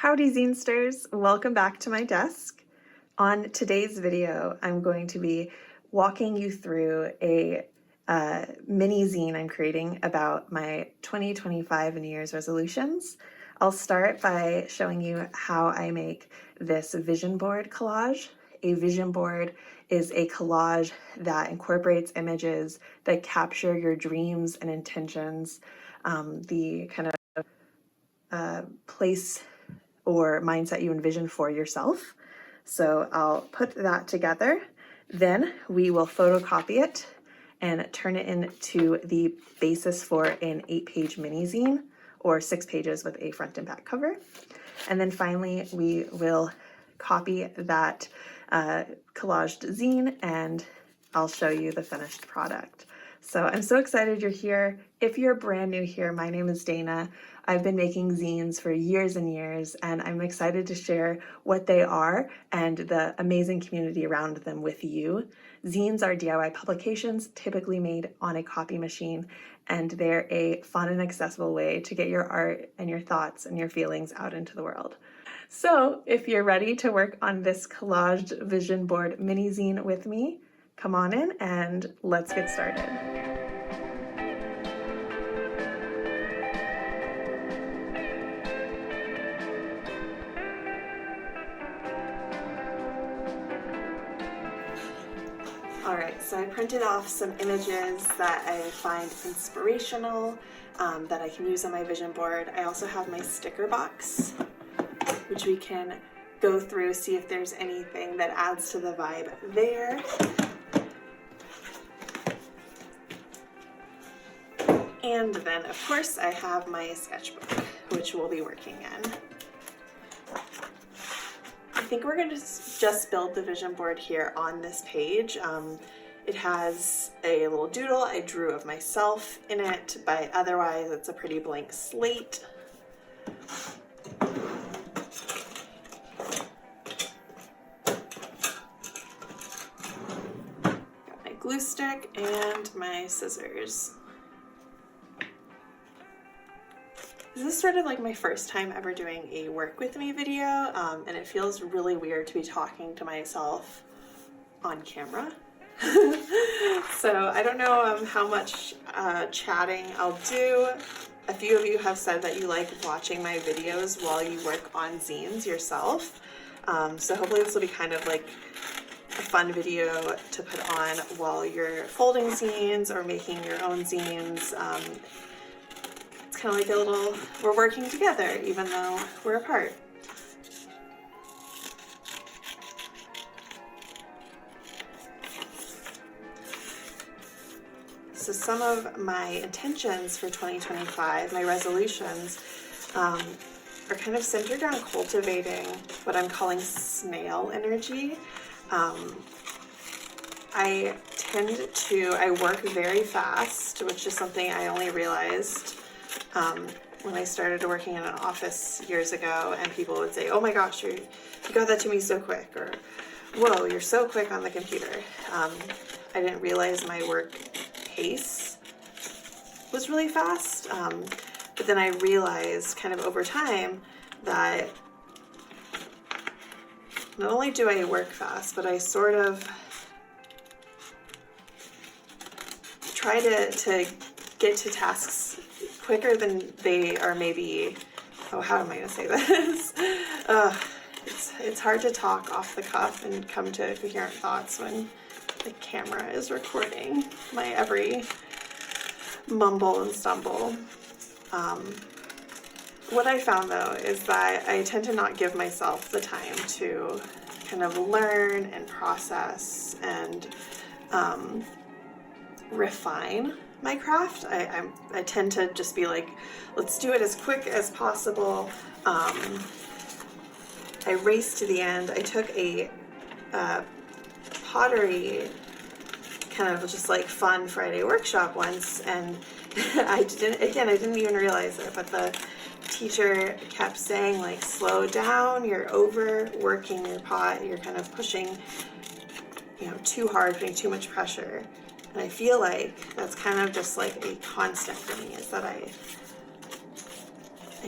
Howdy Zinesters, welcome back to my desk. On today's video, I'm going to be walking you through a mini zine I'm creating about my 2025 New Year's resolutions. I'll start by showing you how I make this vision board collage. A vision board is a collage that incorporates images that capture your dreams and intentions, the kind of place or mindset you envision for yourself. So I'll put that together. Then we will photocopy it and turn it into the basis for an 8-page mini zine, or 6 pages with a front and back cover. And then finally, we will copy that collaged zine and I'll show you the finished product. So I'm so excited you're here. If you're brand new here, my name is Dayna. I've been making zines for years and years, and I'm excited to share what they are and the amazing community around them with you. Zines are DIY publications typically made on a copy machine, and they're a fun and accessible way to get your art and your thoughts and your feelings out into the world. So if you're ready to work on this collaged vision board mini zine with me, come on in and let's get started. All right, so I printed off some images that I find inspirational, that I can use on my vision board. I also have my sticker box, which we can go through, see if there's anything that adds to the vibe there. And then, of course, I have my sketchbook, which we'll be working in. I think we're going to just build the vision board here on this page. It has a little doodle I drew of myself in it, but otherwise it's a pretty blank slate. Got my glue stick and my scissors. This is sort of like my first time ever doing a work with me video, and it feels really weird to be talking to myself on camera. So I don't know how much chatting I'll do. A few of you have said that you like watching my videos while you work on zines yourself. So hopefully this will be kind of like a fun video to put on while you're folding zines or making your own zines. Kind of like a little, we're working together even though we're apart. So some of my intentions for 2025, my resolutions, are kind of centered around cultivating what I'm calling snail energy. I work very fast, which is something I only realized when I started working in an office years ago, and people would say, oh my gosh, you got that to me so quick, or whoa, you're so quick on the computer. I didn't realize my work pace was really fast, but then I realized kind of over time that not only do I work fast, but I sort of try to get to tasks quicker than they are maybe, how am I going to say this? It's hard to talk off the cuff and come to coherent thoughts when the camera is recording my every mumble and stumble. What I found though is that I tend to not give myself the time to kind of learn and process and refine my craft. I tend to just be like, let's do it as quick as possible. I raced to the end. I took a pottery kind of just like fun Friday workshop once, and I didn't even realize it, but the teacher kept saying like, slow down, you're overworking your pot, you're kind of pushing, too hard, putting too much pressure. And I feel like that's kind of just like a constant for me, is that I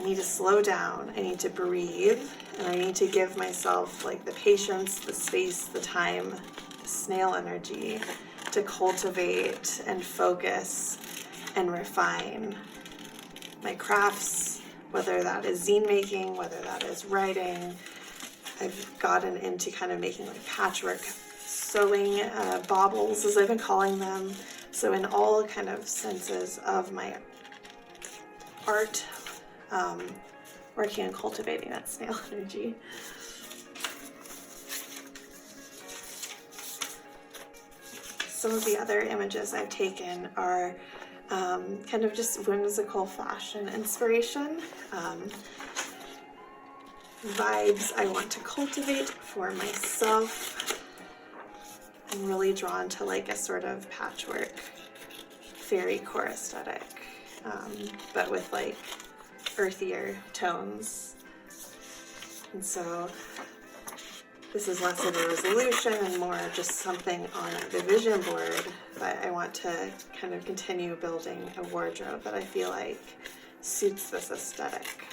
need to slow down, I need to breathe, and I need to give myself like the patience, the space, the time, the snail energy to cultivate and focus and refine my crafts, whether that is zine making, whether that is writing. I've gotten into kind of making like patchwork sewing baubles, as I've been calling them. So in all kind of senses of my art, working and cultivating that snail energy. Some of the other images I've taken are kind of just whimsical fashion inspiration, vibes I want to cultivate for myself. I'm really drawn to like a sort of patchwork fairy core aesthetic, but with like earthier tones. And so this is less of a resolution and more just something on the vision board, but I want to kind of continue building a wardrobe that I feel like suits this aesthetic.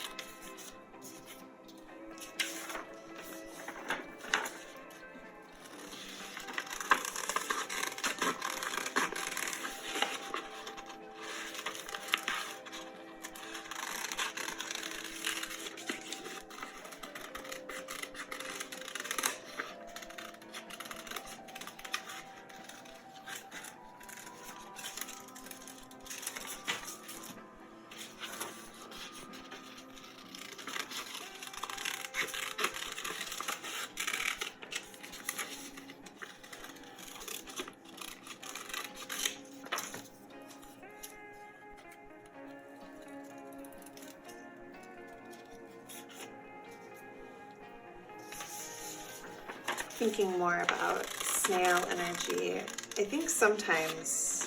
Thinking more about snail energy, I think sometimes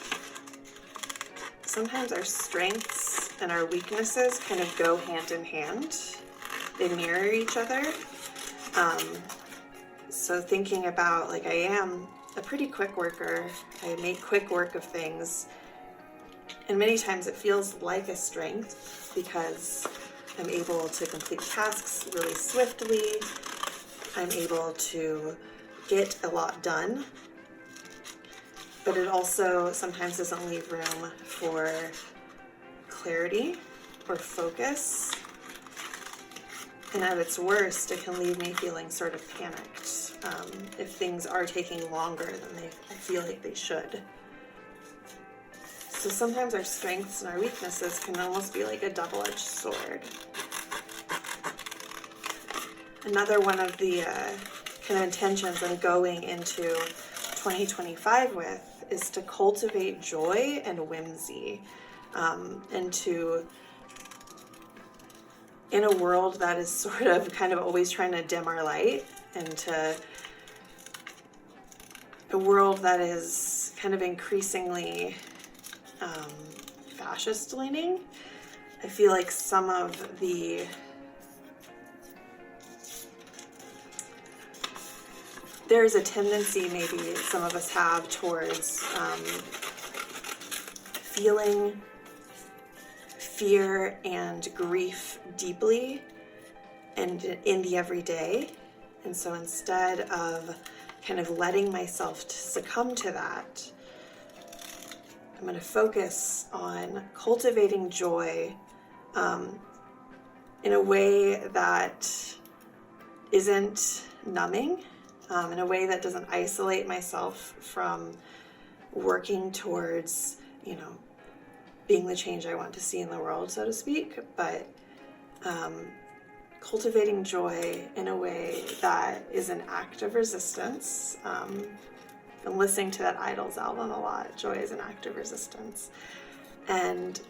our strengths and our weaknesses kind of go hand in hand. They mirror each other. So thinking about, like, I am a pretty quick worker. I make quick work of things. And many times it feels like a strength because I'm able to complete tasks really swiftly. I'm able to get a lot done, but it also sometimes doesn't leave room for clarity or focus. And at its worst, it can leave me feeling sort of panicked if things are taking longer than I feel like they should. So sometimes our strengths and our weaknesses can almost be like a double-edged sword. Another one of the kind of intentions I'm going into 2025 with is to cultivate joy and whimsy, and to, in a world that is sort of kind of always trying to dim our light, and to a world that is kind of increasingly fascist leaning. I feel like some of the there's a tendency maybe some of us have towards feeling fear and grief deeply and in the everyday. And so instead of kind of letting myself succumb to that, I'm going to focus on cultivating joy in a way that isn't numbing, in a way that doesn't isolate myself from working towards, being the change I want to see in the world, so to speak, but cultivating joy in a way that is an act of resistance. I'm listening to that Idols album a lot. Joy is an act of resistance. And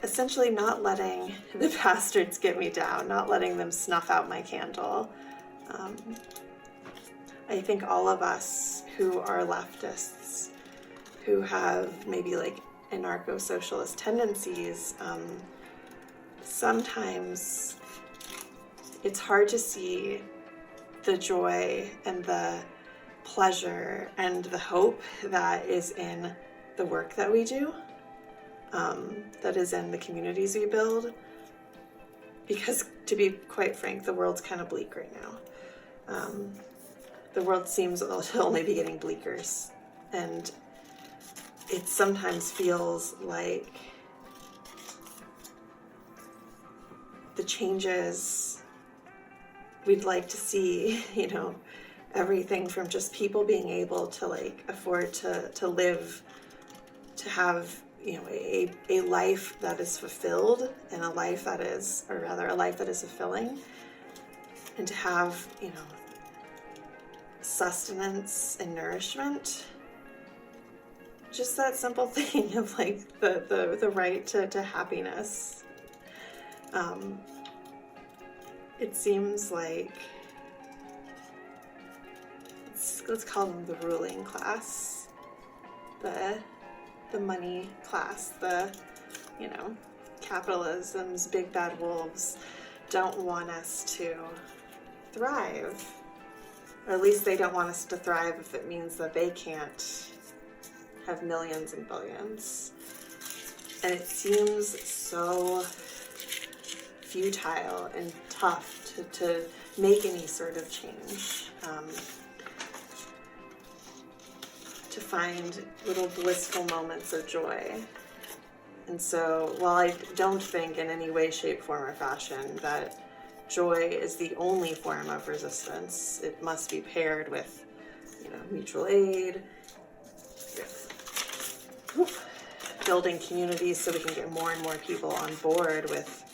essentially not letting the bastards get me down, not letting them snuff out my candle. I think all of us who are leftists, who have maybe like anarcho-socialist tendencies, sometimes it's hard to see the joy and the pleasure and the hope that is in the work that we do, that is in the communities we build, because to be quite frank, the world's kind of bleak right now. The world seems to only be getting bleaker, and it sometimes feels like the changes we'd like to see, you know, everything from just people being able to like afford to live, to have, you know, a life that is fulfilled, and a life that is, or rather a life that is fulfilling, and to have, you know, sustenance and nourishment. Just that simple thing of like the right to happiness. It seems like, let's call them the ruling class, the money class, the, you know, capitalism's big bad wolves don't want us to thrive. Or at least they don't want us to thrive if it means that they can't have millions and billions. And it seems so futile and tough to make any sort of change. To find little blissful moments of joy. And so while I don't think in any way, shape, form, or fashion that joy is the only form of resistance, it must be paired with, you know, mutual aid, with building communities so we can get more and more people on board with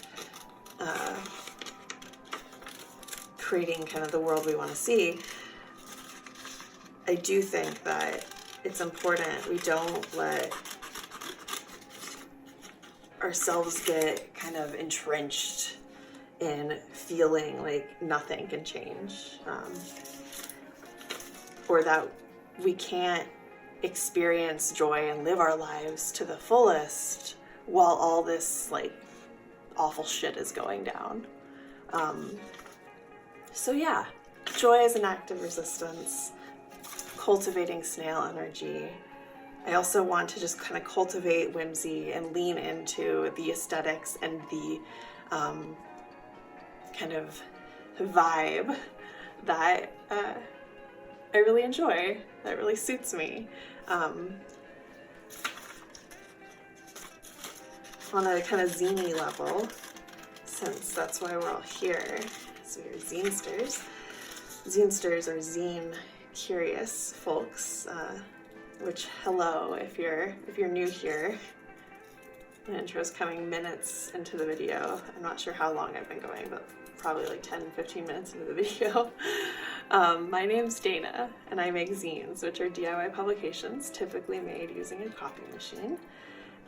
creating kind of the world we want to see. I do think that it's important we don't let ourselves get kind of entrenched in feeling like nothing can change, or that we can't experience joy and live our lives to the fullest while all this like awful shit is going down. So yeah, joy is an act of resistance, cultivating snail energy. I also want to just kind of cultivate whimsy and lean into the aesthetics and the kind of vibe that I really enjoy, that really suits me. On a kind of zine level, since that's why we're all here, so we're zinesters. Zinesters are zine curious folks, which hello if you're new here. The intro's coming minutes into the video. I'm not sure how long I've been going, but probably like 10-15 minutes into the video. My name's Dayna, and I make zines, which are DIY publications typically made using a copy machine,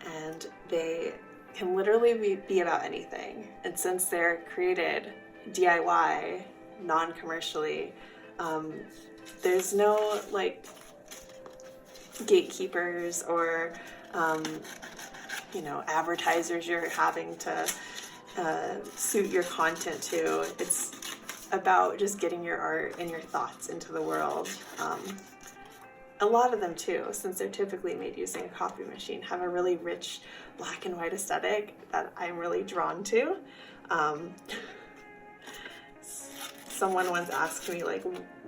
and they can literally be about anything. And since they're created DIY, non-commercially, there's no like gatekeepers or you know, advertisers you're having to suit your content to. It's about just getting your art and your thoughts into the world. A lot of them too, since they're typically made using a copy machine, have a really rich black and white aesthetic that I'm really drawn to. Someone once asked me, like,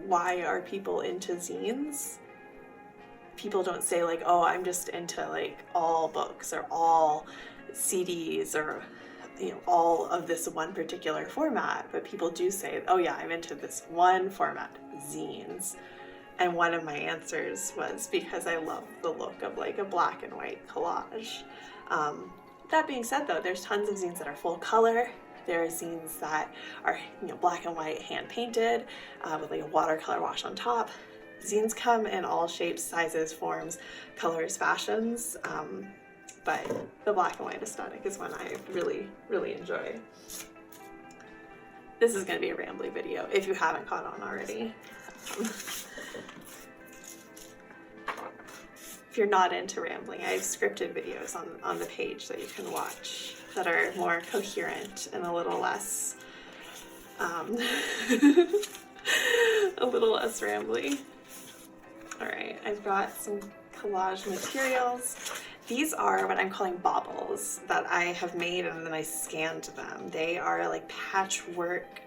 why are people into zines? People don't say like, oh, I'm just into like all books or all CDs or, you know, all of this one particular format, but people do say, oh yeah, I'm into this one format, zines. And one of my answers was because I love the look of like a black and white collage. That being said though, there's tons of zines that are full color. There are zines that are, you know, black and white hand painted with like a watercolor wash on top. Zines come in all shapes, sizes, forms, colors, fashions, but the black and white aesthetic is one I really, really enjoy. This is going to be a rambly video if you haven't caught on already. If you're not into rambling, I have scripted videos on the page that you can watch that are more coherent and a little less rambly. All right, I've got some collage materials, These are what I'm calling baubles that I have made, and then I scanned them. They are like patchwork,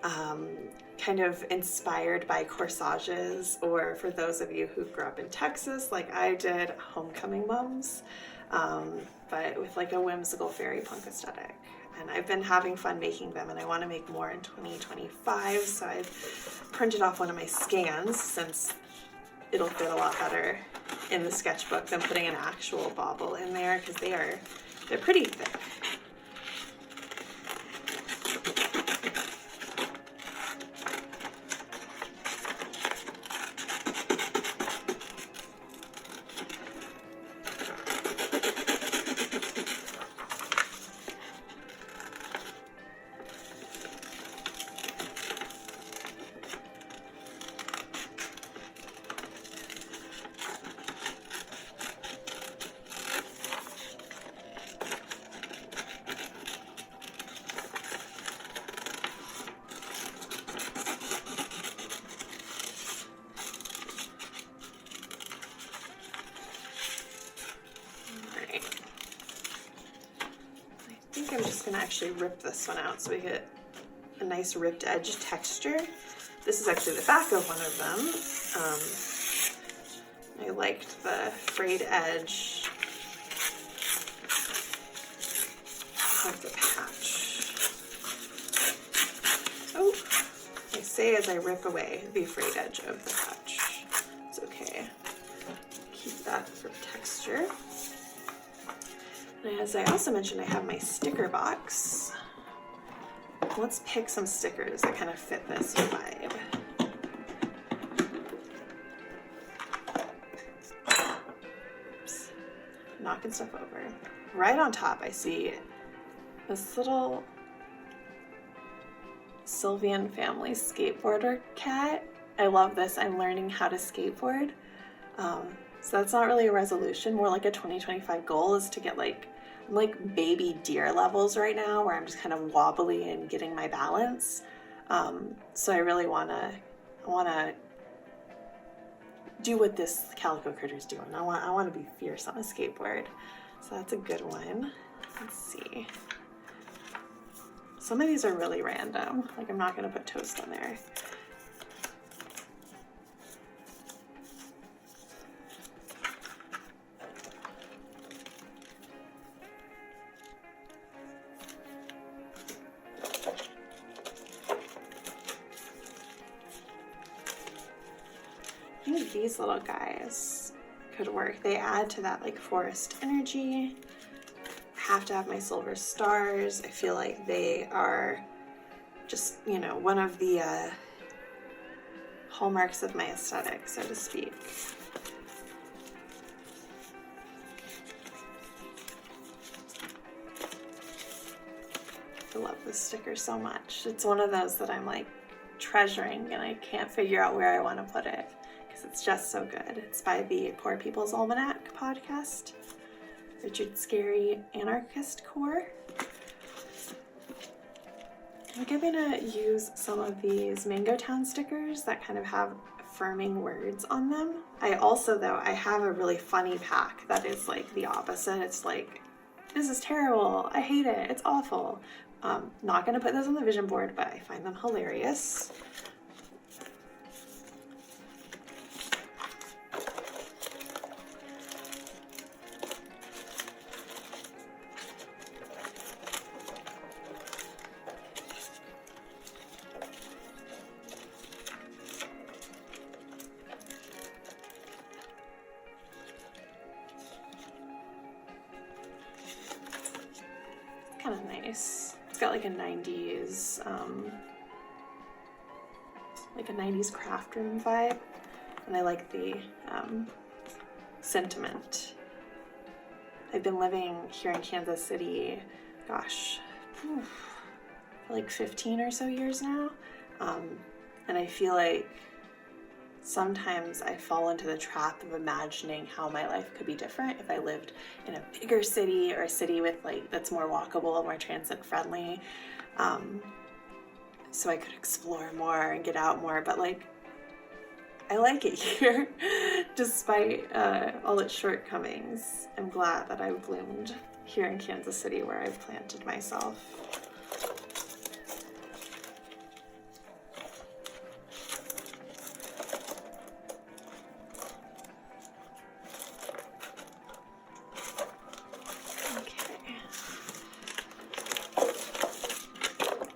kind of inspired by corsages, or for those of you who grew up in Texas, like I did, homecoming mums, but with like a whimsical fairy punk aesthetic. And I've been having fun making them, and I want to make more in 2025, so I've printed off one of my scans since it'll fit a lot better in the sketchbook than putting an actual bauble in there, because they're pretty thick. I'm just going to actually rip this one out so we get a nice ripped edge texture. This is actually the back of one of them. I liked the frayed edge of the patch. Oh, I say as I rip away the frayed edge of the patch. It's okay. Keep that for texture. And as I also mentioned, I have my sticker box. Let's pick some stickers that kind of fit this vibe. Oops. Knocking stuff over. Right on top, I see this little Sylvian family skateboarder cat. I love this. I'm learning how to skateboard. So that's not really a resolution, more like a 2025 goal is to get like baby deer levels right now, where I'm just kind of wobbly and getting my balance. So I really wanna do what this calico critter's doing. I wanna be fierce on a skateboard. So that's a good one. Let's see. Some of these are really random. Like I'm not gonna put toast on there. I think these little guys could work. They add to that like forest energy. I have to have my silver stars. I feel like they are just, you know, one of the hallmarks of my aesthetic, so to speak. I love this sticker so much. It's one of those that I'm like treasuring, and I can't figure out where I want to put it. It's just so good. It's by the Poor People's Almanac podcast, Richard Scary Anarchist Core. I think I'm gonna use some of these Mango Town stickers that kind of have affirming words on them. I also, though, I have a really funny pack that is like the opposite. It's like, this is terrible, I hate it, it's awful. Not gonna put those on the vision board, but I find them hilarious. Kind of nice. It's got like a 90s craft room vibe, and I like the sentiment. I've been living here in Kansas City, gosh, for like 15 or so years now, and I feel like sometimes I fall into the trap of imagining how my life could be different if I lived in a bigger city, or a city with like that's more walkable, more transit friendly, so I could explore more and get out more. But like I like it here, despite all its shortcomings. I'm glad that I bloomed here in Kansas City where I've planted myself.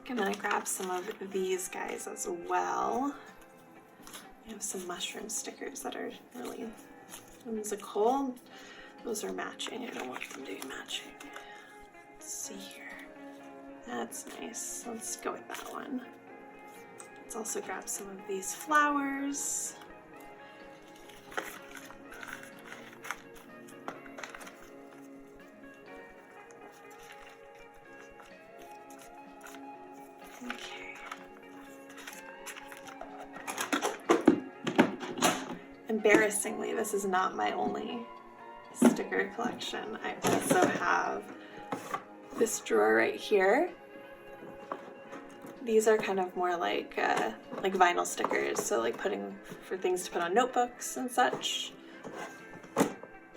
Gonna grab some of these guys as well. I have some mushroom stickers that are really whimsical. Those are matching. I don't want them to be matching. Let's see here. That's nice. Let's go with that one. Let's also grab some of these flowers. Embarrassingly, this is not my only sticker collection. I also have this drawer right here. These are kind of more like vinyl stickers, so like putting for things to put on notebooks and such.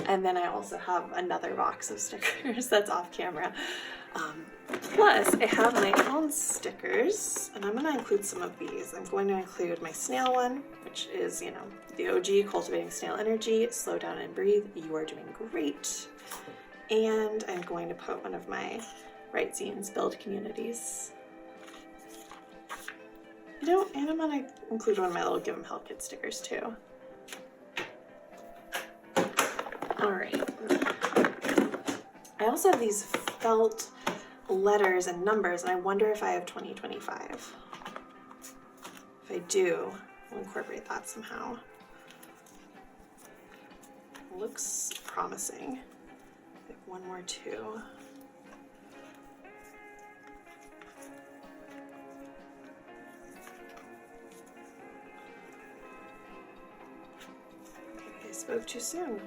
And then I also have another box of stickers that's off camera. Plus, I have my own stickers, and I'm going to include some of these. I'm going to include my snail one, which is, you know, the OG, cultivating snail energy, slow down and breathe, you are doing great. And I'm going to put one of my Write Zines, build communities. And I'm going to include one of my little Give 'em Hell Kid stickers too. All right. I also have these felt letters and numbers, and I wonder if I have 2025. If I do, I'll incorporate that somehow. Looks promising. I have one more too. Okay, I spoke too soon.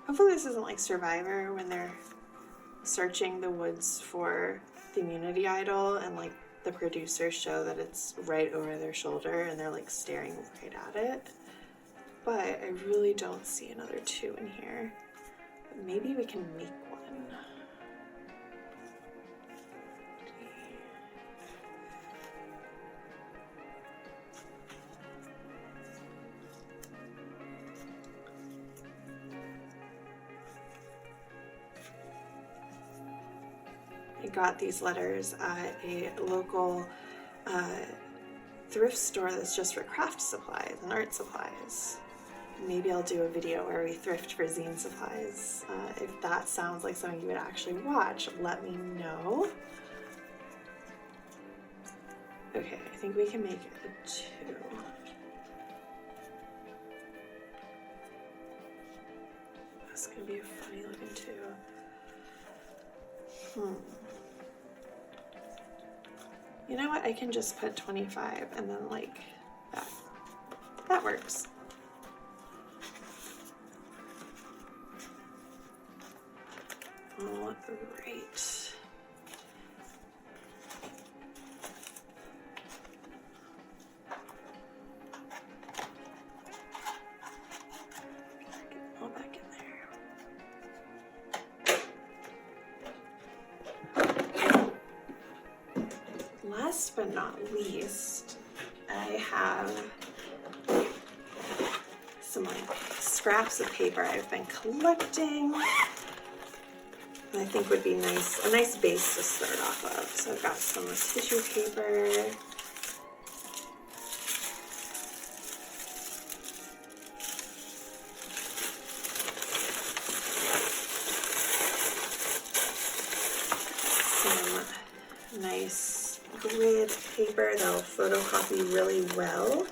Hopefully this isn't like Survivor when they're searching the woods for the immunity idol and like the producers show that it's right over their shoulder and they're like staring right at it. But I really don't see another 2 in here. But maybe we can make one. I got these letters at a local thrift store that's just for craft supplies and art supplies. Maybe I'll do a video where we thrift for zine supplies. If that sounds like something you would actually watch, let me know. Okay, I think we can make it a 2. That's gonna be a funny looking 2. You know what? I can just put 25 and then like that. That works. All right. All back in there. Last but not least, I have some like scraps of paper I've been collecting. I think would be nice, a nice base to start off of. So I've got some tissue paper. Some nice grid paper that'll photocopy really well.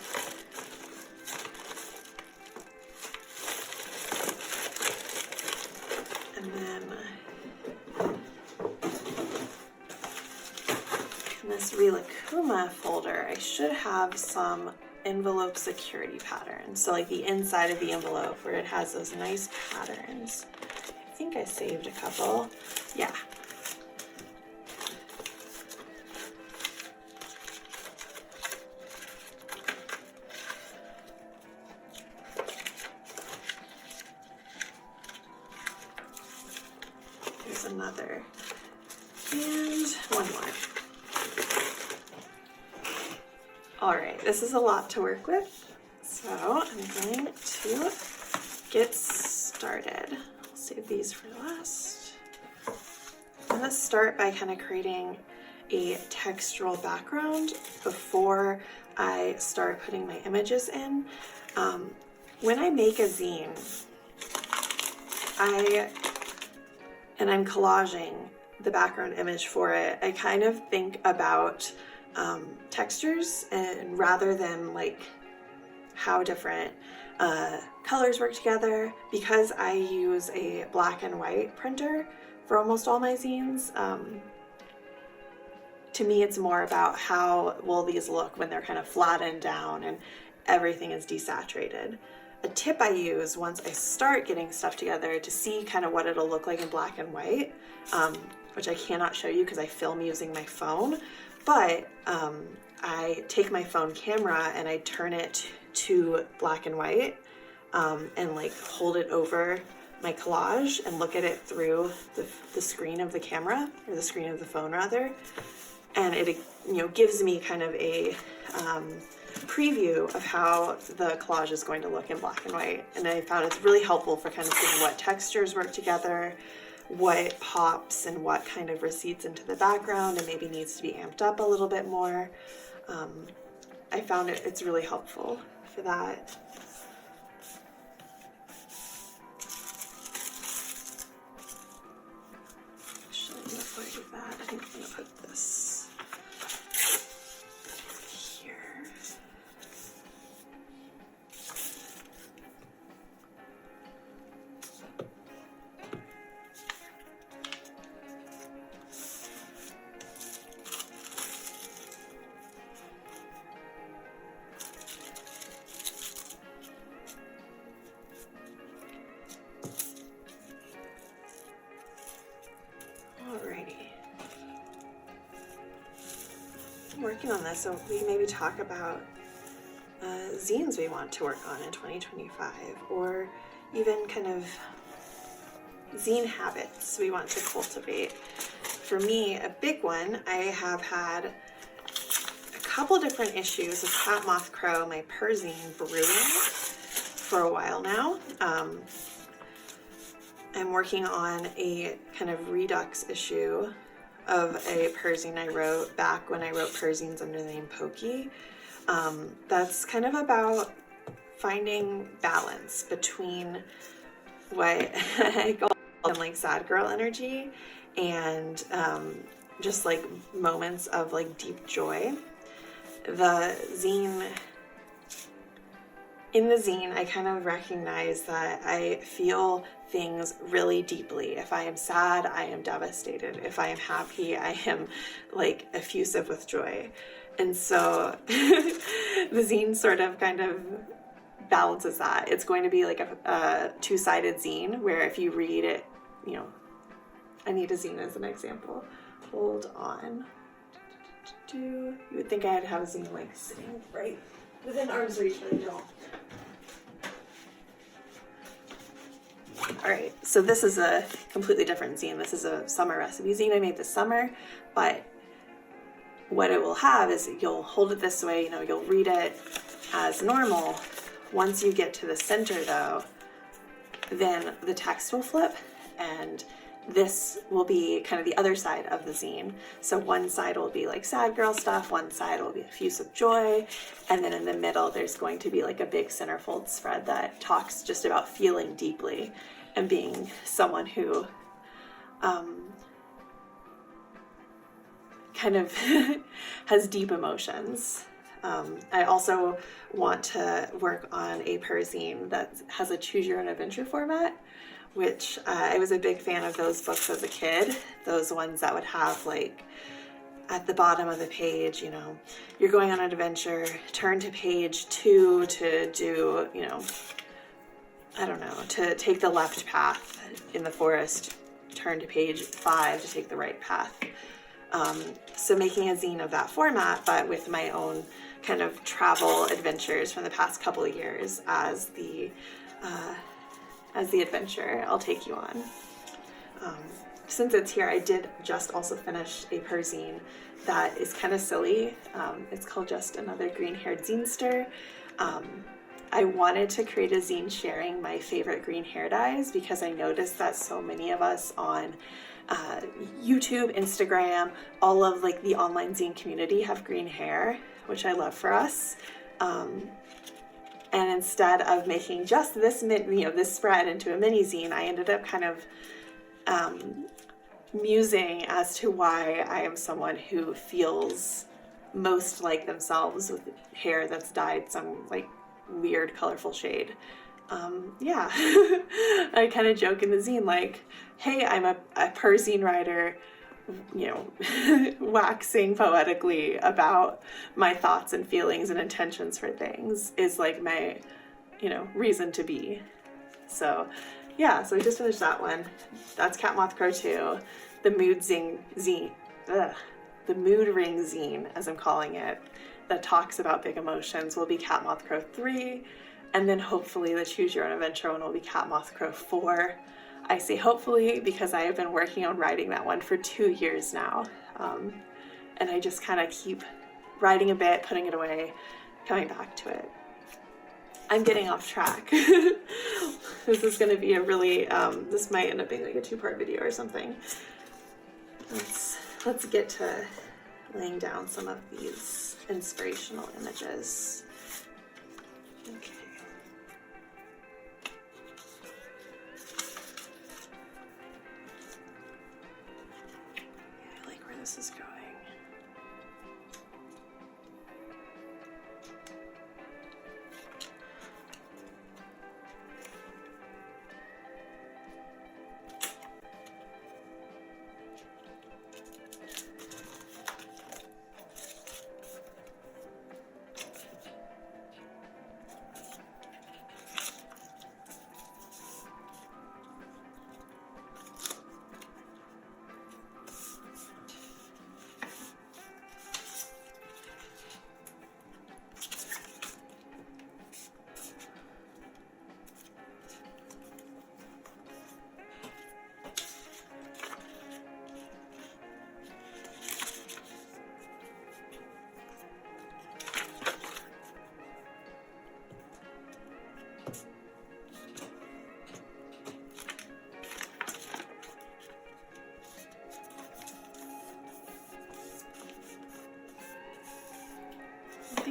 this Rilakkuma folder, I should have some envelope security patterns. So like the inside of the envelope where it has those nice patterns. I think I saved a couple. Yeah. There's another. And one more. All right, this is a lot to work with, so I'm going to get started. I'll save these for last. I'm going to start by kind of creating a textural background before I start putting my images in. When I make a zine, and I'm collaging the background image for it, I kind of think about textures, and rather than like how different colors work together. Because I use a black and white printer for almost all my zines, to me it's more about how will these look when they're kind of flattened down and everything is desaturated. A tip I use once I start getting stuff together to see kind of what it'll look like in black and white, which I cannot show you because I film using my phone, but I take my phone camera and I turn it to black and white, and like hold it over my collage and look at it through the screen of the camera, or the screen of the phone rather, and it gives me kind of a preview of how the collage is going to look in black and white. And I found it's really helpful for kind of seeing what textures work together, what pops and what kind of recedes into the background and maybe needs to be amped up a little bit more. I found it's really helpful for that. Actually, before I do that, I think I'm going to put this here. Working on this, so we maybe talk about zines we want to work on in 2025, or even kind of zine habits we want to cultivate. For me, a big one, I have had a couple different issues with catmothcrow, my zine brewing for a while now. I'm working on a kind of redux issue of a zine I wrote back when I wrote zines under the name Pokey. That's kind of about finding balance between what I call like sad girl energy and just like moments of like deep joy. In the zine, I kind of recognize that I feel things really deeply. If I am sad, I am devastated. If I am happy, I am like effusive with joy. And so the zine sort of kind of balances that. It's going to be like a two-sided zine where if you read it, I need a zine as an example. Hold on. You would think I'd have a zine like sitting right within arm's reach, but I don't. All right, so this is a completely different zine. This is a summer recipe zine I made this summer, but what it will have is you'll hold it this way, you'll read it as normal. Once you get to the center though, then the text will flip, and this will be kind of the other side of the zine. So one side will be like sad girl stuff, one side will be effusive joy, and then in the middle there's going to be like a big centerfold spread that talks just about feeling deeply and being someone who kind of has deep emotions. I also want to work on a zine that has a choose your own adventure format, which I was a big fan of those books as a kid, those ones that would have like at the bottom of the page, you know, you're going on an adventure, turn to page 2 to do, you know, I don't know, to take the left path in the forest, turn to page 5 to take the right path. So making a zine of that format, but with my own kind of travel adventures from the past couple of years as the adventure I'll take you on. Since it's here, I did just also finish a perzine that is kind of silly. It's called Just Another Green-Haired Zinester. I wanted to create a zine sharing my favorite green hair dyes because I noticed that so many of us on YouTube, Instagram, all of like the online zine community have green hair, which I love for us. And instead of making just this this spread into a mini zine, I ended up kind of musing as to why I am someone who feels most like themselves with hair that's dyed some like weird colorful shade. Yeah, I kind of joke in the zine like, hey, I'm a perzine writer, you know, waxing poetically about my thoughts and feelings and intentions for things is like my, you know, reason to be. So yeah, so I just finished that one. That's catmothcrow 2. The the mood ring zine, as I'm calling it, that talks about big emotions will be catmothcrow 3. And then hopefully the choose your own adventure one will be catmothcrow 4. I say hopefully because I have been working on writing that one for 2 years now. And I just kind of keep writing a bit, putting it away, coming back to it. I'm getting off track. This is going to be a really, this might end up being like a 2-part video or something. Let's get to laying down some of these inspirational images. Okay. I like where this is going.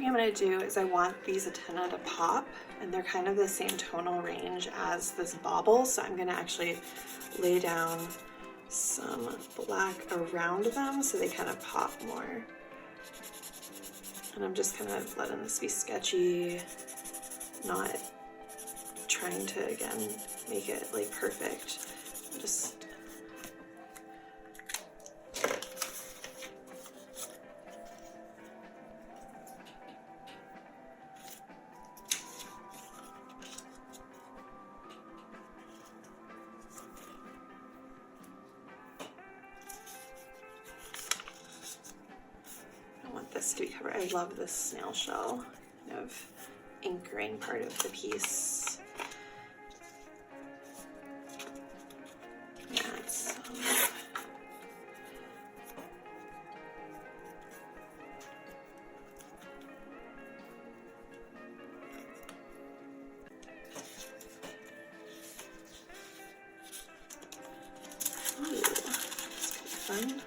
I'm going to do is I want these antennae to pop, and they're kind of the same tonal range as this bauble, so I'm going to actually lay down some black around them so they kind of pop more. And I'm just kind of letting this be sketchy, not trying to, again, make it like perfect. Just this to be covered. I love this snail shell kind of anchoring part of the piece. Yeah, it's ooh, that's kind of fun.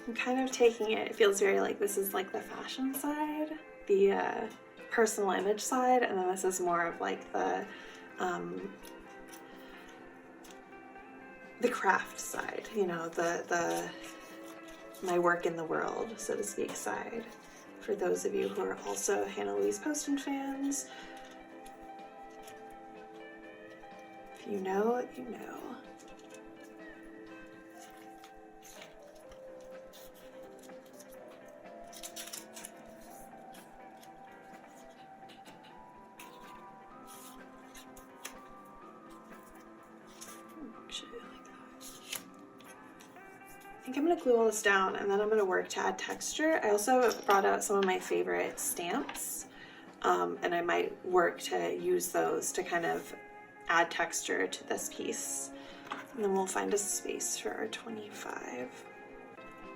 I'm kind of taking it feels very like this is like the fashion side, the personal image side, and then this is more of like the craft side, you know, the my work in the world, so to speak, side. For those of you who are also Hannah Louise Poston fans, If you know, you know. Actually, I like that. I think I'm going to glue all this down and then I'm going to work to add texture. I also brought out some of my favorite stamps, and I might work to use those to kind of add texture to this piece. And then we'll find a space for our 25,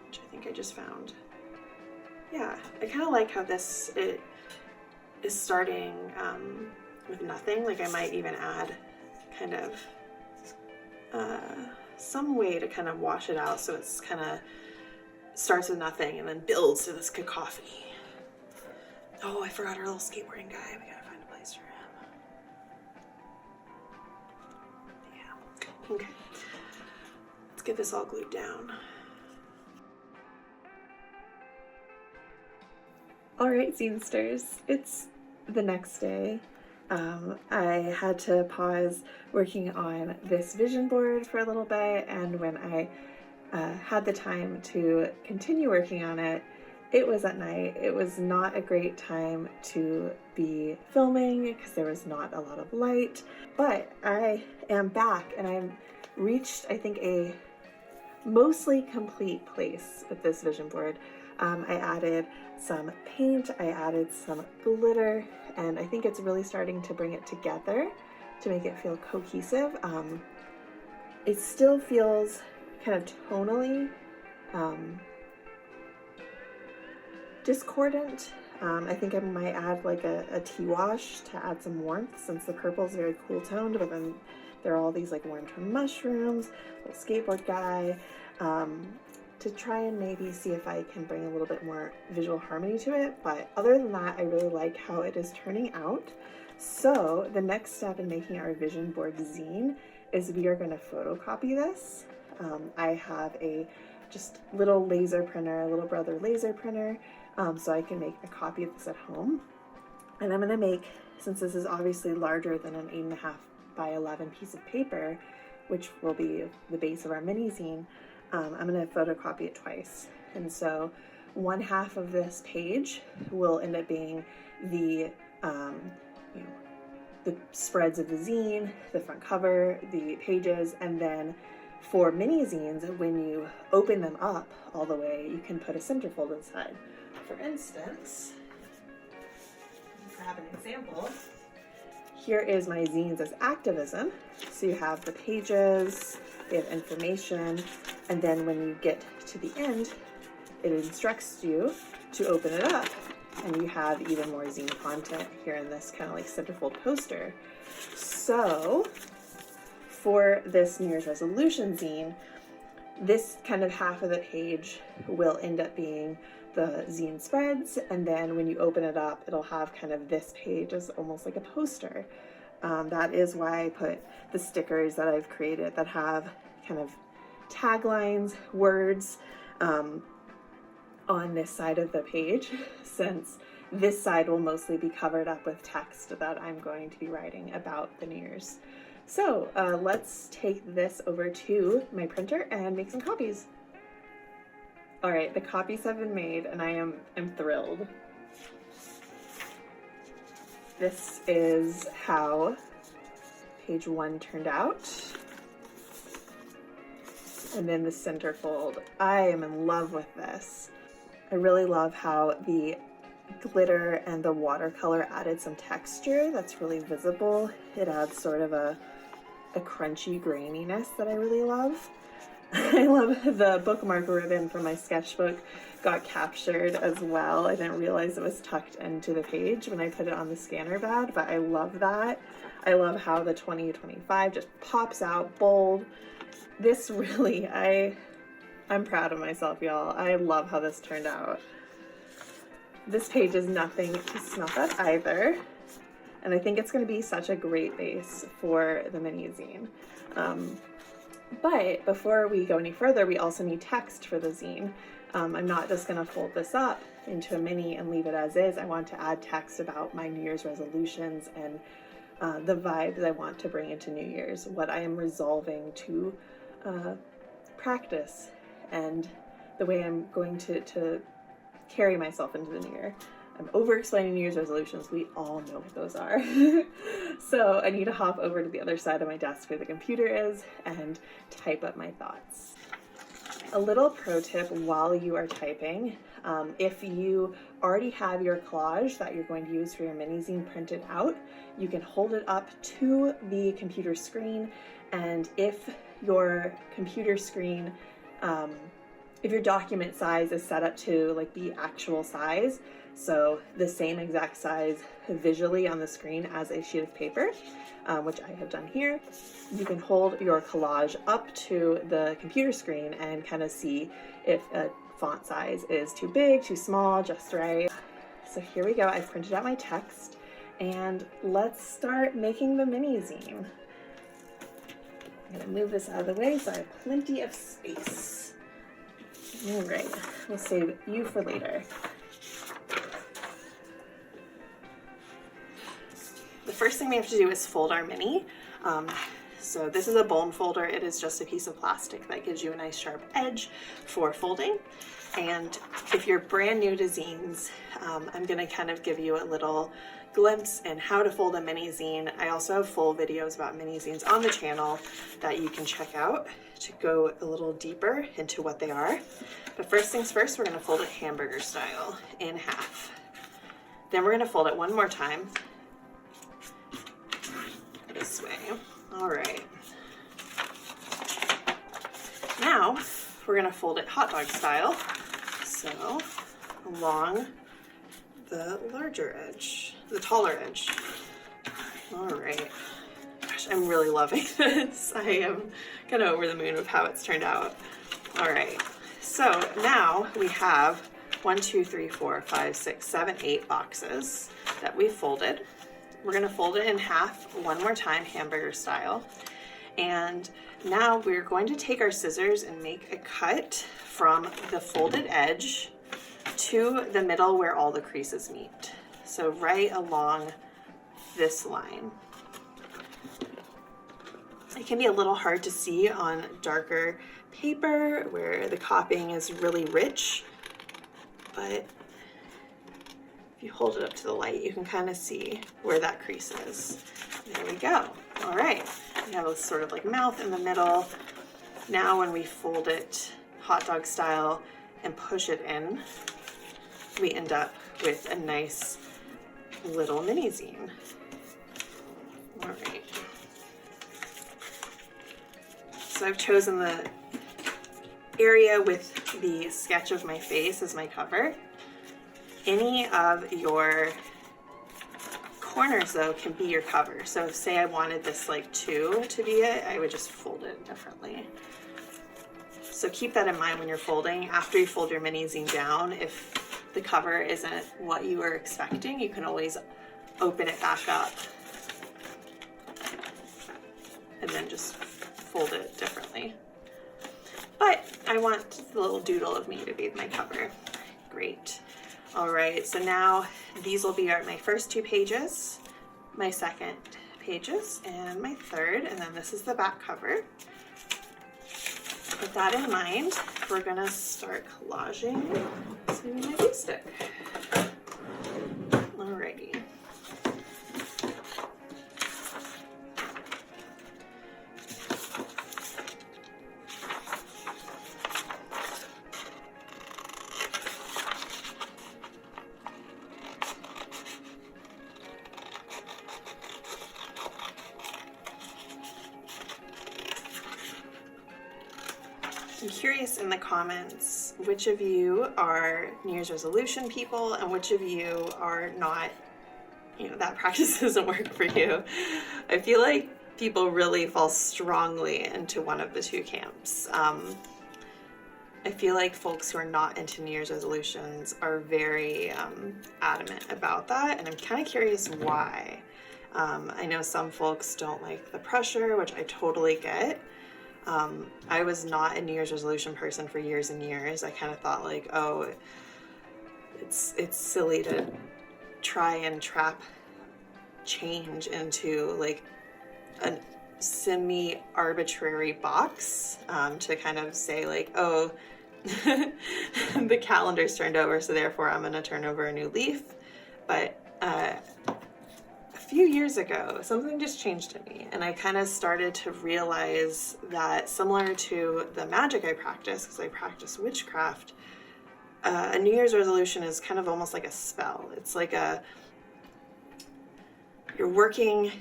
which I think I just found. Yeah, I kind of like how this is starting with nothing. Like I might even add kind of some way to kind of wash it out so it's kind of starts with nothing and then builds to this cacophony. Oh, I forgot our little skateboarding guy. We gotta find a place for him. Yeah, okay. Let's get this all glued down. All right, Zinesters, it's the next day. I had to pause working on this vision board for a little bit, and when I had the time to continue working on it, it was at night. It was not a great time to be filming because there was not a lot of light, but I am back and I've reached, I think, a mostly complete place with this vision board. I added some paint, I added some glitter, and I think it's really starting to bring it together to make it feel cohesive. It still feels kind of tonally discordant. I think I might add like a tea wash to add some warmth since the purple is very cool toned, but then there are all these like warm tone mushrooms, little skateboard guy, to try and maybe see if I can bring a little bit more visual harmony to it. But other than that, I really like how it is turning out. So the next step in making our vision board zine is we are going to photocopy this. I have a just little laser printer, a little brother laser printer, so I can make a copy of this at home. And I'm going to make, since this is obviously larger than an 8.5 by 11 piece of paper, which will be the base of our mini zine, I'm going to photocopy it twice. And so 1/2 of this page will end up being the, the spreads of the zine, the front cover, the pages, and then for mini zines, when you open them up all the way, you can put a centerfold inside. For instance, grab an example. Here is my Zines as activism. So you have the pages, they have information, and then when you get to the end, it instructs you to open it up, and you have even more zine content here in this kind of like centerfold poster. So for this New Year's resolution zine, this kind of half of the page will end up being the zine spreads, and then when you open it up, it'll have kind of this page as almost like a poster. That is why I put the stickers that I've created that have kind of taglines, words on this side of the page, since this side will mostly be covered up with text that I'm going to be writing about the New Year's. So let's take this over to my printer and make some copies. All right, the copies have been made and I'm thrilled. This is how page 1 turned out. And then the centerfold. I am in love with this. I really love how the glitter and the watercolor added some texture that's really visible. It adds sort of a crunchy graininess that I really love. I love the bookmark ribbon from my sketchbook got captured as well. I didn't realize it was tucked into the page when I put it on the scanner pad, but I love that. I love how the 2025 just pops out bold. This really, I'm proud of myself, y'all. I love how this turned out. This page is nothing to snuff at either. And I think it's going to be such a great base for the mini zine. But before we go any further, we also need text for the zine. I'm not just going to fold this up into a mini and leave it as is. I want to add text about my New Year's resolutions and the vibes I want to bring into New Year's, what I am resolving to practice, and the way I'm going to carry myself into the new year. I'm over-explaining New Year's resolutions. We all know what those are. So I need to hop over to the other side of my desk where the computer is and type up my thoughts. A little pro tip while you are typing, if you already have your collage that you're going to use for your mini zine printed out, you can hold it up to the computer screen, and if your computer screen, if your document size is set up to like the actual size, so the same exact size visually on the screen as a sheet of paper, which I have done here, you can hold your collage up to the computer screen and kind of see if a font size is too big, too small, just right. So here we go. I've printed out my text, and let's start making the mini zine. I'm gonna move this out of the way so I have plenty of space. All right, we'll save you for later. The first thing we have to do is fold our mini. So this is a bone folder. It is just a piece of plastic that gives you a nice sharp edge for folding. And if you're brand new to zines, I'm gonna kind of give you a little glimpse in how to fold a mini zine. I also have full videos about mini zines on the channel that you can check out to go a little deeper into what they are. But first things first, we're gonna fold it hamburger style in half. Then we're gonna fold it one more time this way. All right. Now we're gonna fold it hot dog style. So along the larger edge, the taller edge. All right. Gosh, I'm really loving this. I am kind of over the moon with how it's turned out. All right. So now we have 1, 2, 3, 4, 5, 6, 7, 8 boxes that we folded. We're gonna fold it in half one more time, hamburger style. And now we're going to take our scissors and make a cut from the folded edge to the middle where all the creases meet. So right along this line. It can be a little hard to see on darker paper where the copying is really rich, but if you hold it up to the light, you can kind of see where that crease is. There we go. All right, we have a sort of like mouth in the middle. Now when we fold it hot dog style and push it in, we end up with a nice little mini zine. All right. So I've chosen the area with the sketch of my face as my cover. Any of your corners though can be your cover. So if say I wanted this like 2 to be it, I would just fold it differently. So keep that in mind when you're folding. After you fold your mini zine down, if the cover isn't what you were expecting, you can always open it back up and then just fold it differently. But I want the little doodle of me to be my cover. Great. All right, so now these will be my first 2 pages, my second pages, and my third, and then this is the back cover. With that in mind, we're gonna start collaging to my glue stick. Alrighty. I'm curious in the comments which of you are New Year's resolution people and which of you are not, that practice doesn't work for you. I feel like people really fall strongly into one of the 2 camps. I feel like folks who are not into New Year's resolutions are very adamant about that, and I'm kind of curious why. I know some folks don't like the pressure, which I totally get. I was not a New Year's resolution person for years and years. I kind of thought like, oh, it's silly to try and trap change into like a semi-arbitrary box to kind of say like, oh, the calendar's turned over, so therefore I'm going to turn over a new leaf. But a few years ago, something just changed in me, and I kind of started to realize that, similar to the magic I practice, because I practice witchcraft, a New Year's resolution is kind of almost like a spell. It's like you're working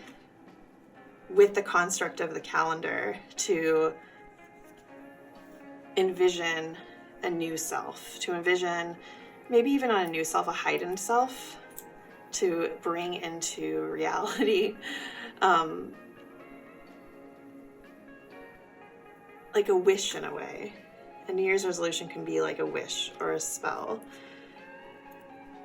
with the construct of the calendar to envision a new self, to envision maybe even on a new self, a heightened self, to bring into reality, like a wish in a way. A New Year's resolution can be like a wish or a spell.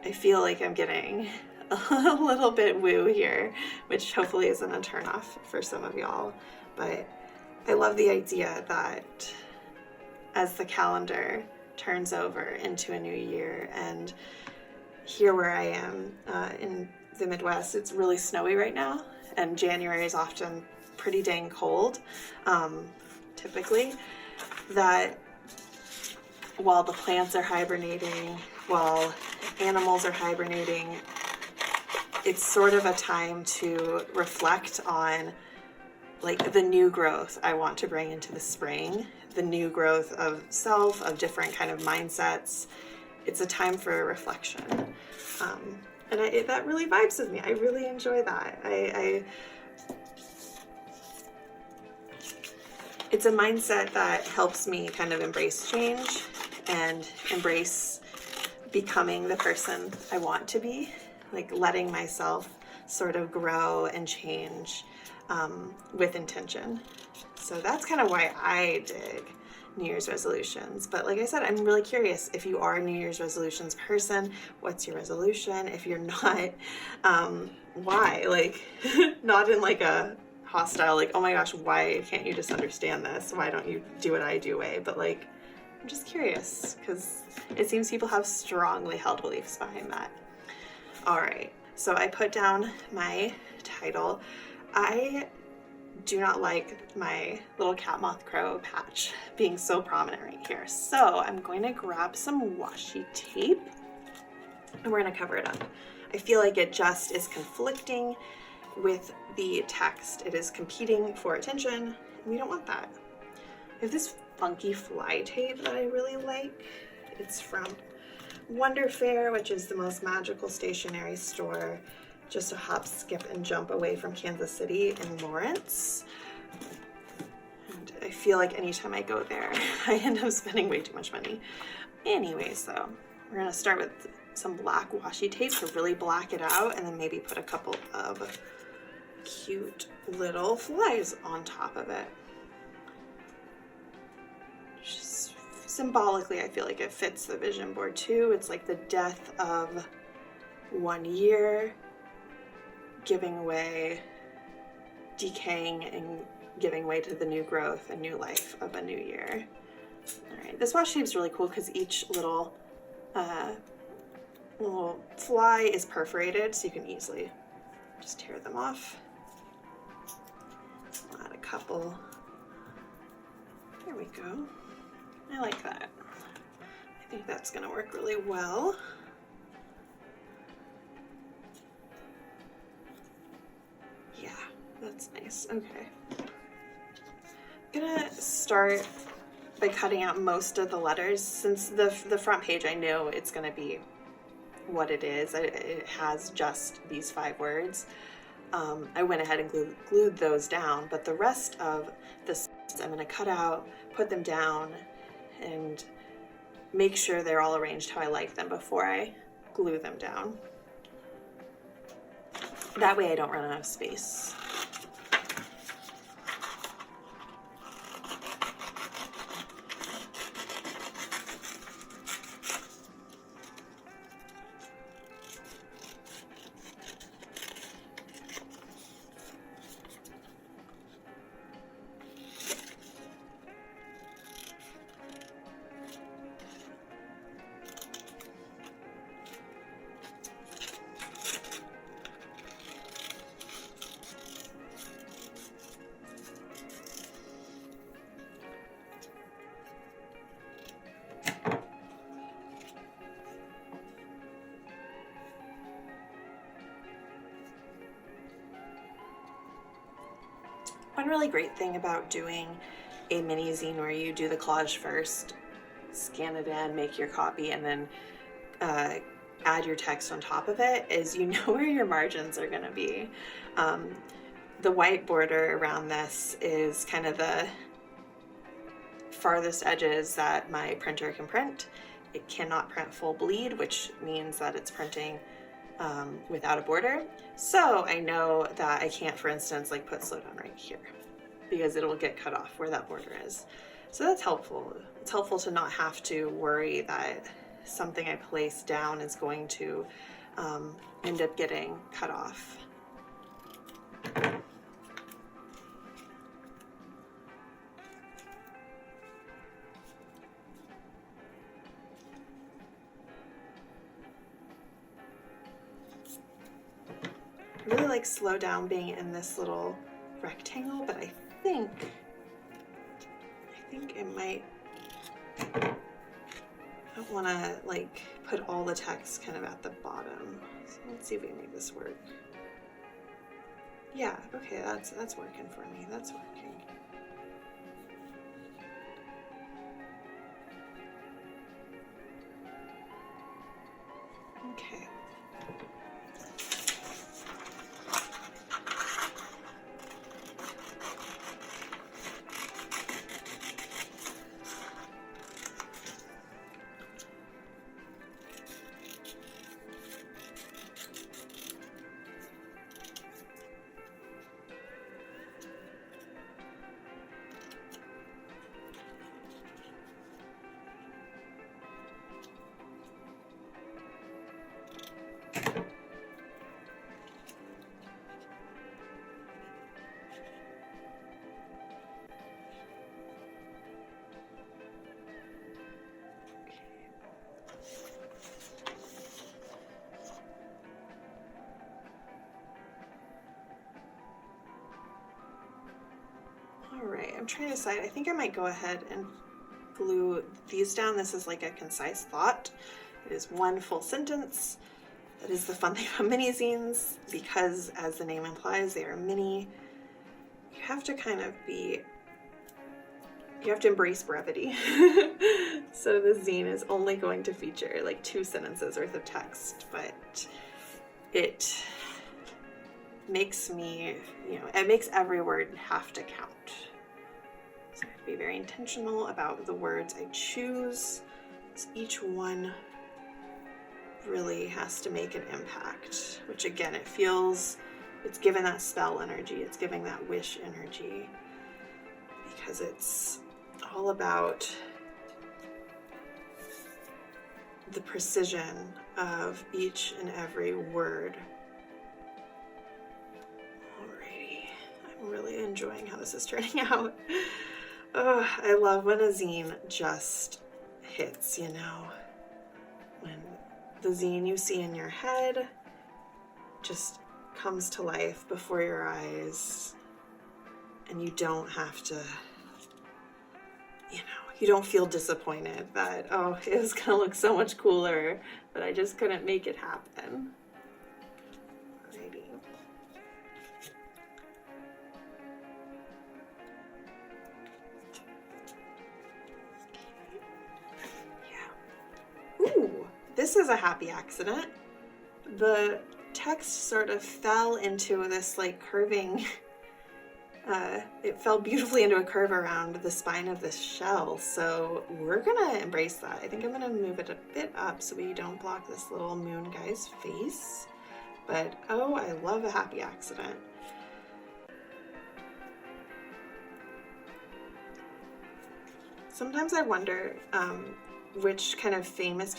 I feel like I'm getting a little bit woo here, which hopefully isn't a turnoff for some of y'all, but I love the idea that as the calendar turns over into a new year, and here where I am in the Midwest, it's really snowy right now, and January is often pretty dang cold, typically, that while the plants are hibernating, while animals are hibernating, it's sort of a time to reflect on like the new growth I want to bring into the spring, the new growth of self, of different kind of mindsets. It's a time for reflection. And that really vibes with me. I really enjoy that. It's a mindset that helps me kind of embrace change and embrace becoming the person I want to be, like letting myself sort of grow and change with intention. So that's kind of why I dig New Year's resolutions. But like I said, I'm really curious if you are a New Year's resolutions person, what's your resolution? If you're not, why? Like, not in like a hostile, like, oh my gosh, why can't you just understand this? Why don't you do what I do way? But like, I'm just curious, because it seems people have strongly held beliefs behind that. All right, so I put down my title. I do not like my little catmothcrow patch being so prominent right here. So I'm going to grab some washi tape and we're going to cover it up. I feel like it just is conflicting with the text. It is competing for attention, and we don't want that. I have this funky fly tape that I really like. It's from Wonder Fair, which is the most magical stationery store just a hop, skip, and jump away from Kansas City in Lawrence. And I feel like anytime I go there, I end up spending way too much money. Anyways, though, we're gonna start with some black washi tape to really black it out, and then maybe put a couple of cute little flies on top of it. Just symbolically, I feel like it fits the vision board too. It's like the death of 1 year, giving away, decaying, and giving way to the new growth and new life of a new year. All right, this washi tape is really cool because each little fly is perforated, so you can easily just tear them off. I'll add a couple. There we go. I like that. I think that's gonna work really well. Yeah, that's nice. Okay. I'm gonna start by cutting out most of the letters. Since the front page, I know it's gonna be what it is. It has just these 5 words. I went ahead and glued those down, but the rest of this I'm gonna cut out, put them down, and make sure they're all arranged how I like them before I glue them down. That way I don't run out of space. One really great thing about doing a mini zine where you do the collage first, scan it in, make your copy, and then add your text on top of it is you know where your margins are going to be. The white border around this is kind of the farthest edges that my printer can print. It cannot print full bleed, which means that it's printing without a border. So I know that I can't, for instance, like put slowdown right here because it'll get cut off where that border is. So that's helpful. It's helpful to not have to worry that something I place down is going to end up getting cut off. I really like slow down being in this little rectangle, but I think it might, I don't want to like put all the text kind of at the bottom. So let's see if we can make this work. Yeah, okay, that's working for me. That's working. Okay. All right, I'm trying to decide. I think I might go ahead and glue these down. This is like a concise thought. It is one full sentence. That is the fun thing about mini zines, because as the name implies, they are mini. You have to kind of be, you have to embrace brevity. So the zine is only going to feature like 2 sentences worth of text, but it makes me, it makes every word have to count. So I have to be very intentional about the words I choose. So each one really has to make an impact, which again, it's given that spell energy, it's giving that wish energy, because it's all about the precision of each and every word. Alrighty, I'm really enjoying how this is turning out. Oh, I love when a zine just hits, when the zine you see in your head just comes to life before your eyes, and you don't have to, you don't feel disappointed that, oh, it was gonna look so much cooler, but I just couldn't make it happen. Alrighty. Yeah. Ooh, this is a happy accident. The text sort of fell into this like curving, it fell beautifully into a curve around the spine of this shell. So we're gonna embrace that. I think I'm gonna move it a bit up so we don't block this little moon guy's face. But oh, I love a happy accident. Sometimes I wonder which kind of famous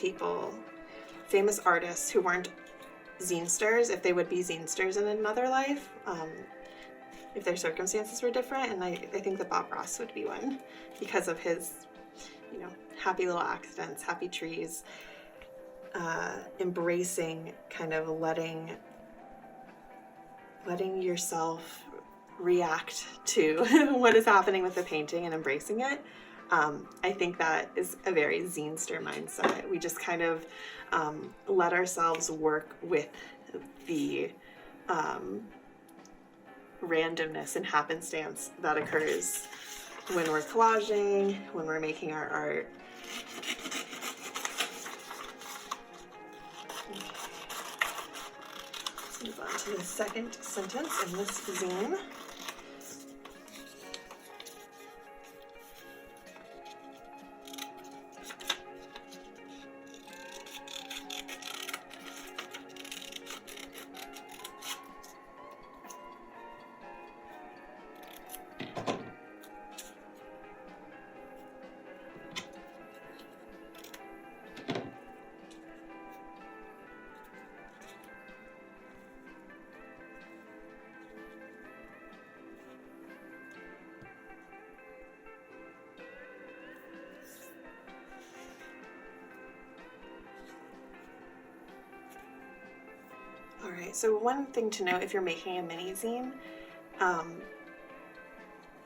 artists who weren't zine stars, if they would be zine stars in another life, if their circumstances were different. And I think that Bob Ross would be one, because of his, happy little accidents, happy trees, embracing, kind of letting yourself react to what is happening with the painting and embracing it. I think that is a very zine-star mindset. We just kind of let ourselves work with the randomness and happenstance that occurs when we're collaging, when we're making our art. Let's move on to the second sentence in this zine. Alright, so one thing to note if you're making a mini zine,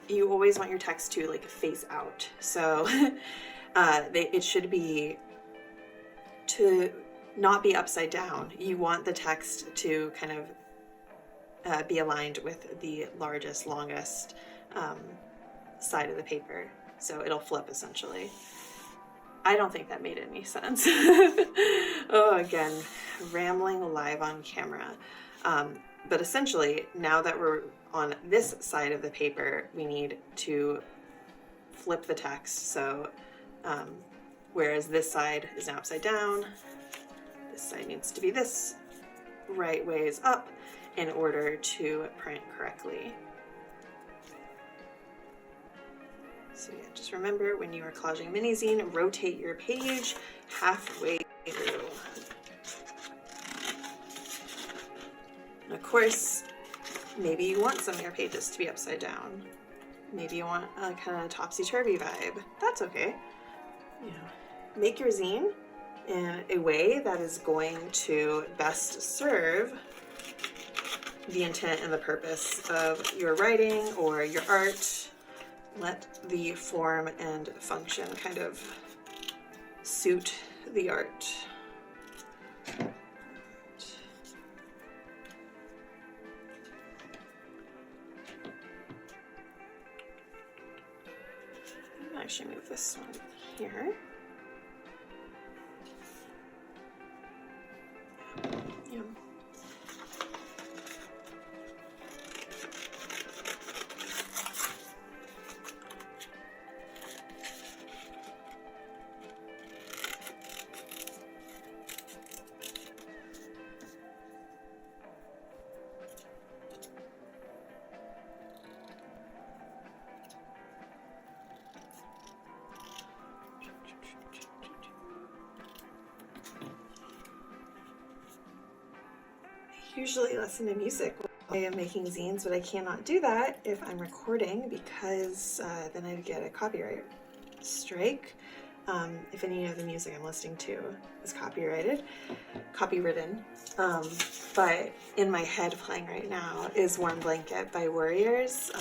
you always want your text to like face out. So it should be to not be upside down. You want the text to kind of be aligned with the largest, longest side of the paper. So it'll flip essentially. I don't think that made any sense. Oh, again, rambling live on camera. But essentially, now that we're on this side of the paper, we need to flip the text. So whereas this side is now upside down, this side needs to be this right ways up in order to print correctly. So yeah, just remember when you are collaging a mini zine, rotate your page halfway through. And of course, maybe you want some of your pages to be upside down. Maybe you want a kind of topsy-turvy vibe. That's okay. You know, make your zine in a way that is going to best serve the intent and the purpose of your writing or your art. Let the form and function kind of suit the art. I'm actually move this one here. Yeah. Usually listen to music while I am making zines, but I cannot do that if I'm recording because then I'd get a copyright strike. If any of the music I'm listening to is copywritten. But in my head playing right now is Warm Blanket by Warriors.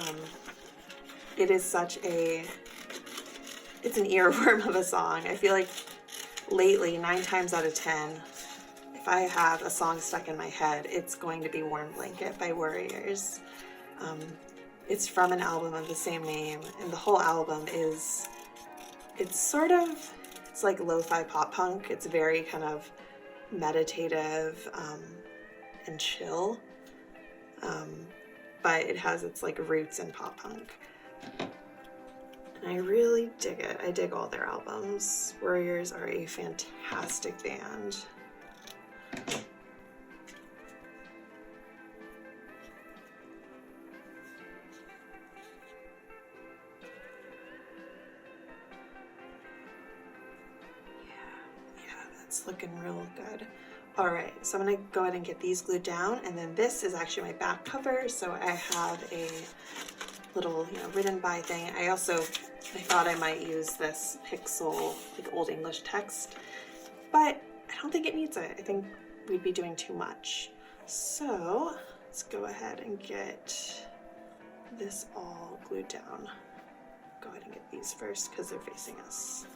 It is such it's an earworm of a song. I feel like lately, 9 times out of 10, if I have a song stuck in my head, it's going to be Warm Blanket by Warriors. It's from an album of the same name, and the whole album it's like lo-fi pop punk. It's very kind of meditative and chill, but it has its like roots in pop punk. And I really dig it. I dig all their albums. Warriors are a fantastic band. It's looking real good. All right, so I'm gonna go ahead and get these glued down, and then this is actually my back cover. So I have a little, written by thing. I thought I might use this pixel, like Old English text, but I don't think it needs it. I think we'd be doing too much. So let's go ahead and get this all glued down. Go ahead and get these first because they're facing us.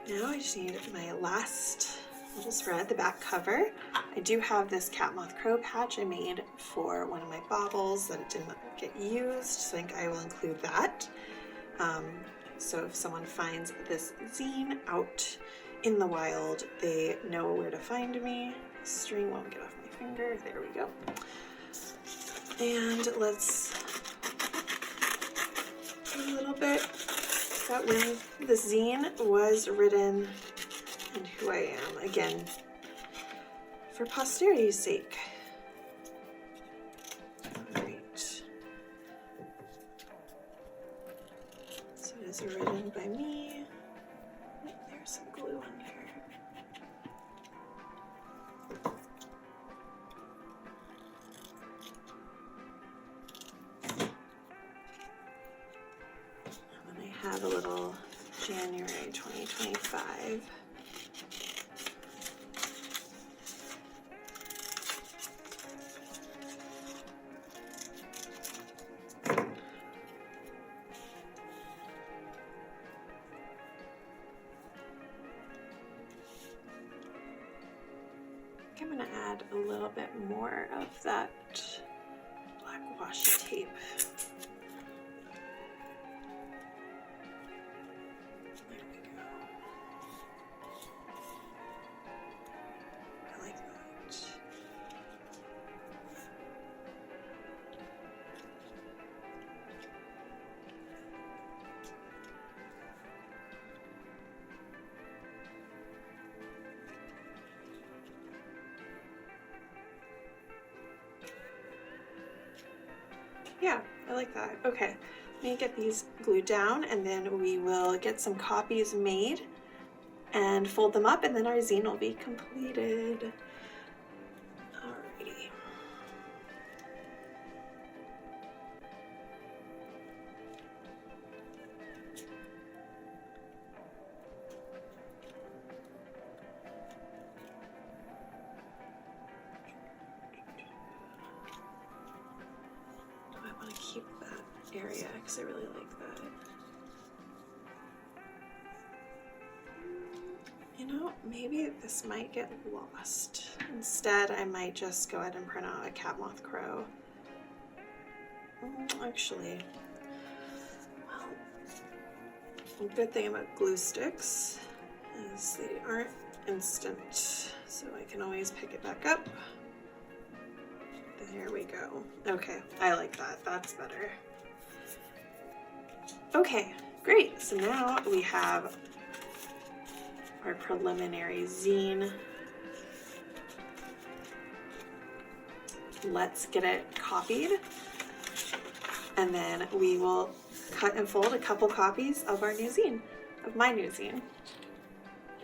Now I just need my last little spread, the back cover. I do have this catmothcrow patch I made for one of my baubles that it didn't get used, so I think I will include that. So if someone finds this zine out in the wild, they know where to find me. String won't get off my finger. There we go. And let's put a little bit that when the zine was written and who I am, again, for posterity's sake. All right. So it is written by me. Wait, there's some glue on there. Have a little January 2025. I'm going to add a little bit more of that black washi tape. Yeah, I like that. Okay, let me get these glued down and then we will get some copies made and fold them up, and then our zine will be completed. Alrighty. I want to keep that area because I really like that. You know, maybe this might get lost. Instead, I might just go ahead and print out a catmothcrow. Actually, well, a good thing about glue sticks is they aren't instant, so I can always pick it back up. There we go. Okay, I like that. That's better. Okay, great. So now we have our preliminary zine. Let's get it copied, and then we will cut and fold a couple copies of our new zine, of my new zine.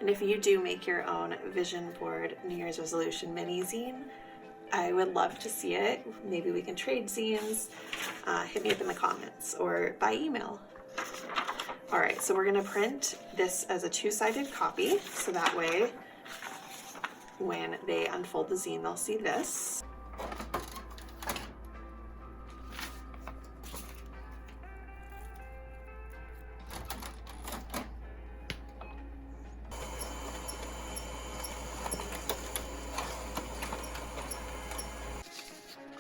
And if you do make your own vision board New Year's resolution mini zine, I would love to see it. Maybe we can trade zines. Hit me up in the comments or by email. All right, so we're gonna print this as a two-sided copy, so that way when they unfold the zine, they'll see this.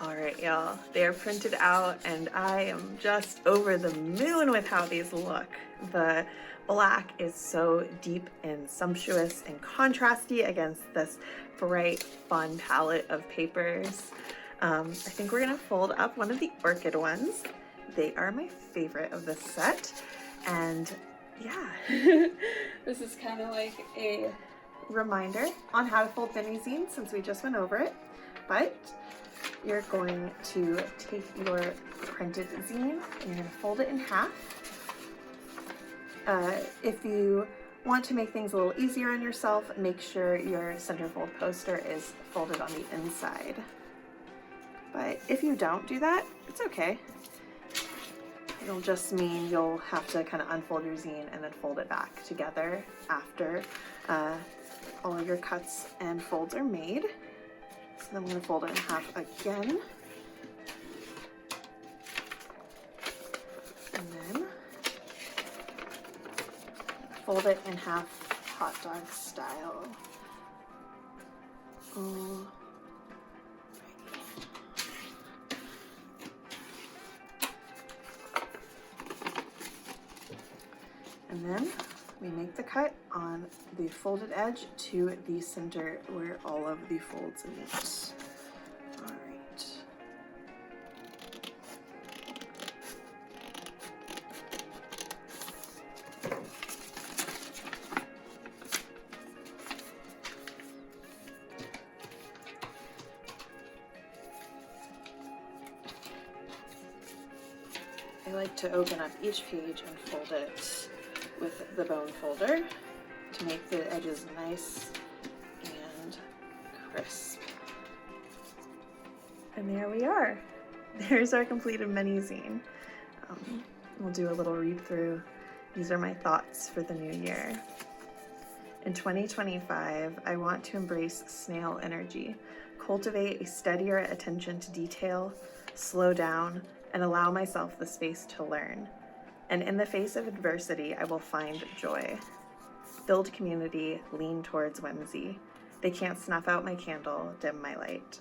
All right, y'all, they are printed out and I am just over the moon with how these look. The black is so deep and sumptuous and contrasty against this bright, fun palette of papers. I think we're gonna fold up one of the orchid ones. They are my favorite of this set. And yeah, this is kind of like a reminder on how to fold mini zines since we just went over it. But you're going to take your printed zine and you're going to fold it in half. If you want to make things a little easier on yourself, make sure your centerfold poster is folded on the inside. But if you don't do that, it's okay. It'll just mean you'll have to kind of unfold your zine and then fold it back together after all of your cuts and folds are made. So then I'm going to fold it in half again. And then fold it in half hot dog style. Oh. And then we make the cut on the folded edge to the center where all of the folds meet. All right. I like to open up each page and fold it with the bone folder to make the edges nice and crisp. And there we are. There's our completed mini zine. We'll do a little read through. These are my thoughts for the new year. In 2025, I want to embrace snail energy, cultivate a steadier attention to detail, slow down, and allow myself the space to learn. And in the face of adversity, I will find joy. Build community, lean towards whimsy. They can't snuff out my candle, dim my light.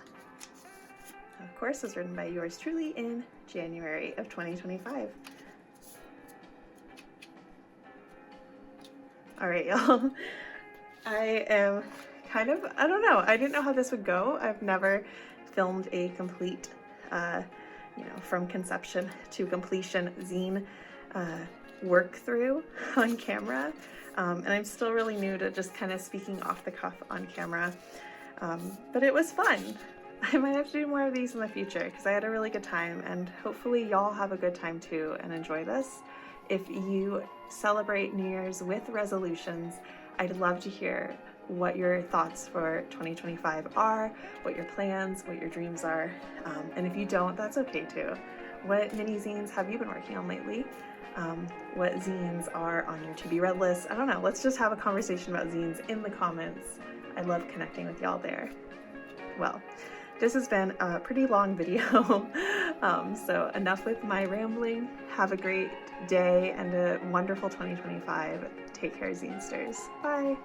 Of course, was written by yours truly in January of 2025. All right, y'all. I am kind of, I don't know, I didn't know how this would go. I've never filmed a complete, from conception to completion zine work through on camera, and I'm still really new to just kind of speaking off the cuff on camera, but it was fun. I might have to do more of these in the future because I had a really good time, and hopefully y'all have a good time too and enjoy this. If you celebrate New Year's with resolutions, I'd love to hear what your thoughts for 2025 are, what your plans, what your dreams are, and if you don't, that's okay too. What mini zines have you been working on lately? What zines are on your to-be-read list? I don't know, let's just have a conversation about zines in the comments. I love connecting with y'all there. Well, this has been a pretty long video, so enough with my rambling. Have a great day and a wonderful 2025. Take care, Zinesters. Bye.